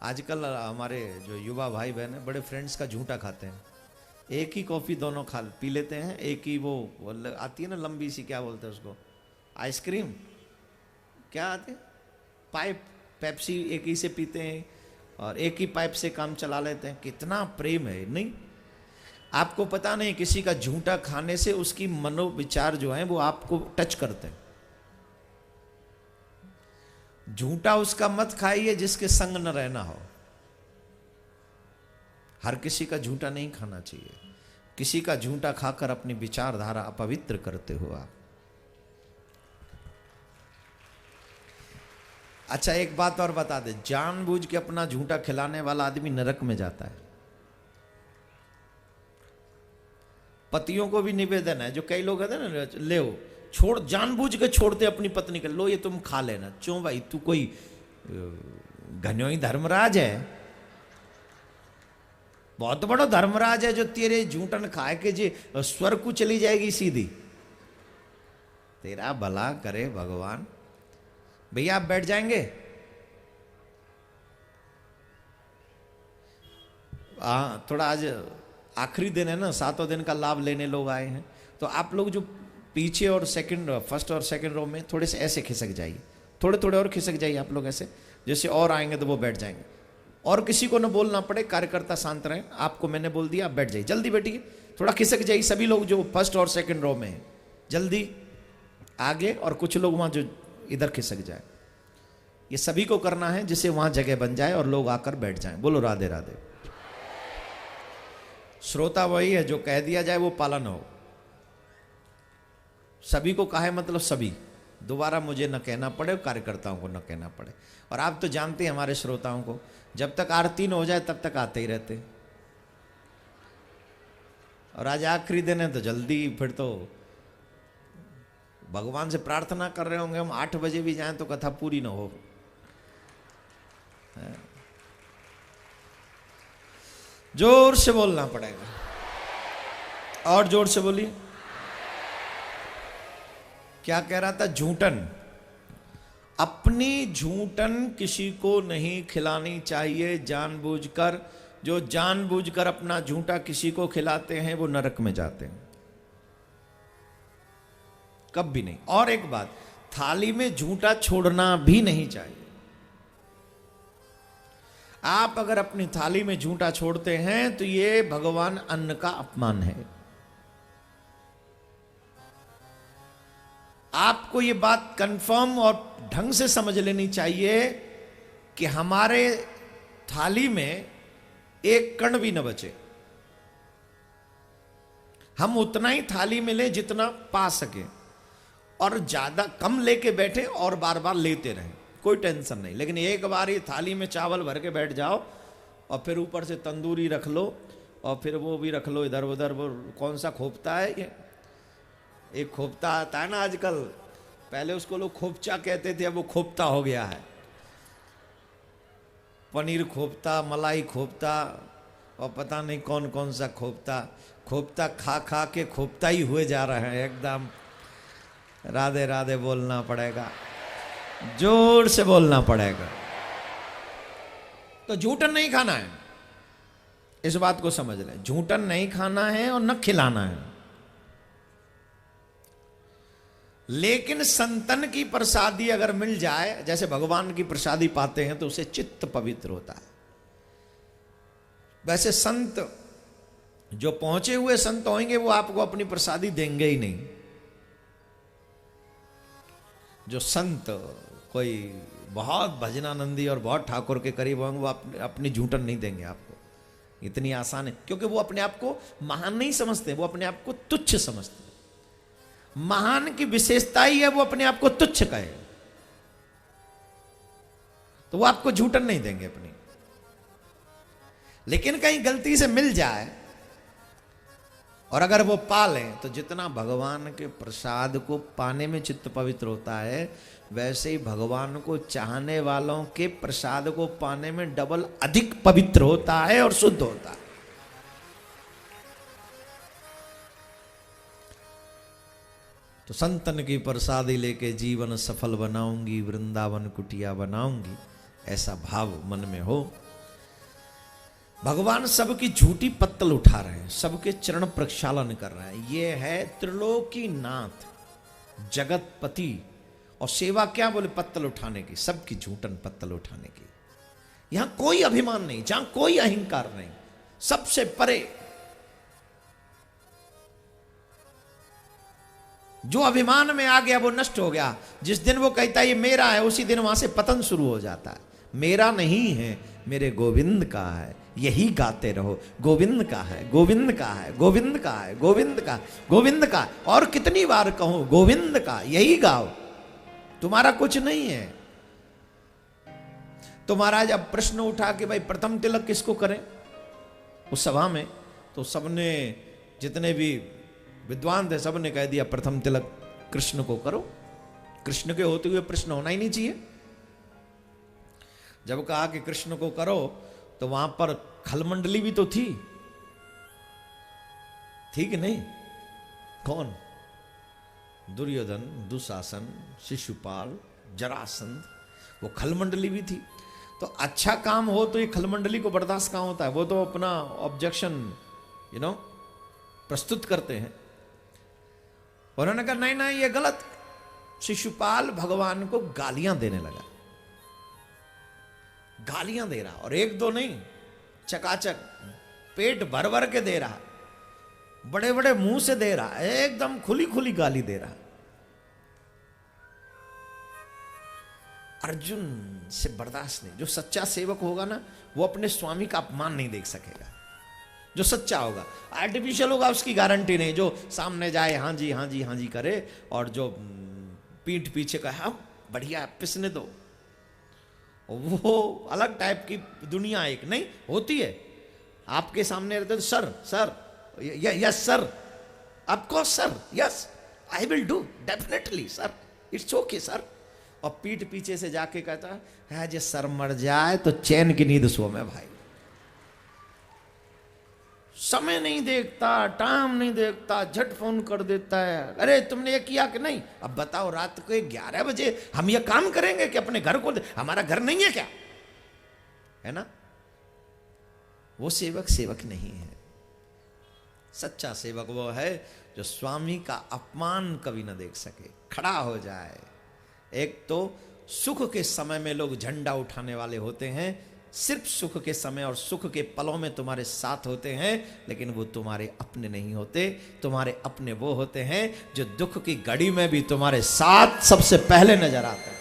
आजकल हमारे जो युवा भाई बहन है बड़े फ्रेंड्स का झूठा खाते हैं। एक ही कॉफ़ी दोनों खा पी लेते हैं, एक ही वो आती है ना लंबी सी, क्या बोलते हैं उसको, आइसक्रीम, क्या आते हैं, पाइप, पेप्सी एक ही से पीते हैं और एक ही पाइप से काम चला लेते हैं। कितना प्रेम है, नहीं? आपको पता नहीं किसी का झूठा खाने से उसकी मनोविचार जो है वो आपको टच करते हैं। झूठा उसका मत खाइए जिसके संग न रहना हो। हर किसी का झूठा नहीं खाना चाहिए। किसी का झूठा खाकर अपनी विचारधारा अपवित्र करते हो आप। अच्छा, एक बात और बता दे, जानबूझ के अपना झूठा खिलाने वाला आदमी नरक में जाता है। पतियों को भी निवेदन है, जो कई लोग कहते हैं ना, ले छोड़, जानबूझ के छोड़ते अपनी पत्नी के, लो ये तुम खा लेना। क्यों भाई, तू कोई घन्योई धर्मराज है? बहुत बड़ा धर्मराज है जो तेरे झूठन खाए के जे स्वर्ग को चली जाएगी सीधी। तेरा भला करे भगवान। भैया आप बैठ जाएंगे? हाँ, थोड़ा आज आखिरी दिन है ना, 7वां दिन का लाभ लेने लोग आए हैं, तो आप लोग जो पीछे और फर्स्ट और सेकंड रो में थोड़े से ऐसे खिसक जाइए, थोड़े थोड़े और खिसक जाइए आप लोग ऐसे, जैसे और आएंगे तो वो बैठ जाएंगे। और किसी को ना बोलना पड़े, कार्यकर्ता शांत रहें। आपको मैंने बोल दिया, आप बैठ जाइए, जल्दी बैठिए, थोड़ा खिसक जाइए सभी लोग जो फर्स्ट और सेकंड रो में हैं, जल्दी आगे, और कुछ लोग वहाँ जो इधर खिसक जाए। ये सभी को करना है जिससे वहाँ जगह बन जाए और लोग आकर बैठ जाएं। बोलो राधे राधे। श्रोता वही है, जो कह दिया जाए वो पालन हो। सभी को कहा है मतलब सभी, दोबारा मुझे न कहना पड़े, कार्यकर्ताओं को न कहना पड़े। और आप तो जानते हैं हमारे श्रोताओं को, जब तक आरती न हो जाए तब तक आते ही रहते। और आज आखिरी दिन है तो जल्दी, फिर तो भगवान से प्रार्थना कर रहे होंगे हम 8 बजे भी जाएं तो कथा पूरी न हो। जोर से बोलना पड़ेगा, और जोर से बोलिए। क्या कह रहा था? झूठन, अपनी झूठन किसी को नहीं खिलानी चाहिए जानबूझकर। जो जानबूझकर अपना झूठा किसी को खिलाते हैं वो नरक में जाते हैं, कभी नहीं। और एक बात, थाली में झूठा छोड़ना भी नहीं चाहिए। आप अगर अपनी थाली में झूठा छोड़ते हैं तो ये भगवान अन्न का अपमान है। आपको ये बात कंफर्म और ढंग से समझ लेनी चाहिए कि हमारे थाली में एक कण भी न बचे। हम उतना ही थाली में ले जितना पा सके, और ज्यादा कम लेके बैठे और बार बार लेते रहें, कोई टेंशन नहीं। लेकिन एक बार ये थाली में चावल भर के बैठ जाओ और फिर ऊपर से तंदूरी रख लो और फिर वो भी रख लो इधर उधर, वो कौन सा खोपता है ये, एक खोपता आता है ना आजकल, पहले उसको लोग खोपचा कहते थे, अब वो खोपता हो गया है। पनीर खोपता, मलाई खोपता, और पता नहीं कौन कौन सा खोपता। खोपता खा खा के खोपता ही हुए जा रहे हैं एकदम। राधे राधे बोलना पड़ेगा, जोर से बोलना पड़ेगा। तो झूठन नहीं खाना है, इस बात को समझ लें। झूठन नहीं खाना है और न खिलाना है। लेकिन संतन की प्रसादी अगर मिल जाए, जैसे भगवान की प्रसादी पाते हैं, तो उसे चित्त पवित्र होता है। वैसे संत जो पहुंचे हुए संत होंगे वो आपको अपनी प्रसादी देंगे ही नहीं। जो संत कोई बहुत भजनानंदी और बहुत ठाकुर के करीब होंगे वो अपनी झूठन नहीं देंगे आपको, इतनी आसान है। क्योंकि वो अपने आप को महान नहीं समझते, वो अपने आप को तुच्छ समझते। महान की विशेषता ही है वो अपने आप को तुच्छ कहे, तो वो आपको झूठन नहीं देंगे अपनी। लेकिन कहीं गलती से मिल जाए और अगर वो पा लें, तो जितना भगवान के प्रसाद को पाने में चित्त पवित्र होता है, वैसे ही भगवान को चाहने वालों के प्रसाद को पाने में डबल अधिक पवित्र होता है और शुद्ध होता है। तो संतन की प्रसादी लेके जीवन सफल बनाऊंगी, वृंदावन कुटिया बनाऊंगी, ऐसा भाव मन में हो भगवान सबकी झूठी पत्तल उठा रहे हैं, सबके चरण प्रक्षालन कर रहे हैं। ये है त्रिलोकीनाथ जगतपति। और सेवा क्या बोले? पत्तल उठाने की, सबकी झूठन पत्तल उठाने की। यहां कोई अभिमान नहीं, जहां कोई अहंकार नहीं, सबसे परे। जो अभिमान में आ गया वो नष्ट हो गया। जिस दिन वो कहता है ये मेरा है, उसी दिन वहां से पतन शुरू हो जाता है। मेरा नहीं है, मेरे गोविंद का है, यही गाते रहो। गोविंद का है, गोविंद का है, गोविंद का है, गोविंद का, गोविंद का। और कितनी बार कहूं गोविंद का, यही गाओ, तुम्हारा कुछ नहीं है। तो महाराज अब प्रश्न उठा कि भाई प्रथम तिलक किसको करें? उस सभा में तो सबने, जितने भी विद्वान थे, सबने कह दिया प्रथम तिलक कृष्ण को करो। कृष्ण के होते हुए प्रश्न होना ही नहीं चाहिए। जब कहा कि कृष्ण को करो तो वहां पर खलमंडली भी तो थी कि नहीं? कौन? दुर्योधन, दुशासन, शिशुपाल, जरासंध, वो खलमंडली भी थी। तो अच्छा काम हो तो ये खलमंडली को बर्दाश्त कहां होता है? वो तो अपना ऑब्जेक्शन प्रस्तुत करते हैं। उन्होंने कहा नहीं नहीं, ये गलत। शिशुपाल भगवान को गालियां देने लगा, गालियां दे रहा, और एक दो नहीं, चकाचक पेट भर भर के दे रहा, बड़े बड़े मुंह से दे रहा, एकदम खुली खुली गाली दे रहा। अर्जुन से बर्दाश्त नहीं। जो सच्चा सेवक होगा ना, वो अपने स्वामी का अपमान नहीं देख सकेगा। जो सच्चा होगा, आर्टिफिशियल होगा उसकी गारंटी नहीं। जो सामने जाए हाँ जी हाँ जी हाँ जी करे, और जो पीठ पीछे का हाँ बढ़िया पिसने दो, वो अलग टाइप की दुनिया एक नहीं होती है। आपके सामने रहते तो sir sir yes sir, of course sir, yes I will do definitely sir, it's okay sir. और पीठ पीछे से जाके कहता है जे सर मर जाए तो चैन की नींद सो में भाई। समय नहीं देखता, टाइम नहीं देखता, झट फोन कर देता है, अरे तुमने ये किया कि नहीं? अब बताओ रात को 11 बजे हम ये काम करेंगे कि अपने घर को, हमारा घर नहीं है क्या? है ना? वो सेवक सेवक नहीं है। सच्चा सेवक वो है जो स्वामी का अपमान कभी ना देख सके, खड़ा हो जाए। एक तो सुख के समय में लोग झंडा उठाने वाले होते हैं, सिर्फ सुख के समय और सुख के पलों में तुम्हारे साथ होते हैं, लेकिन वो तुम्हारे अपने नहीं होते। तुम्हारे अपने वो होते हैं जो दुख की घड़ी में भी तुम्हारे साथ सबसे पहले नजर आते हैं।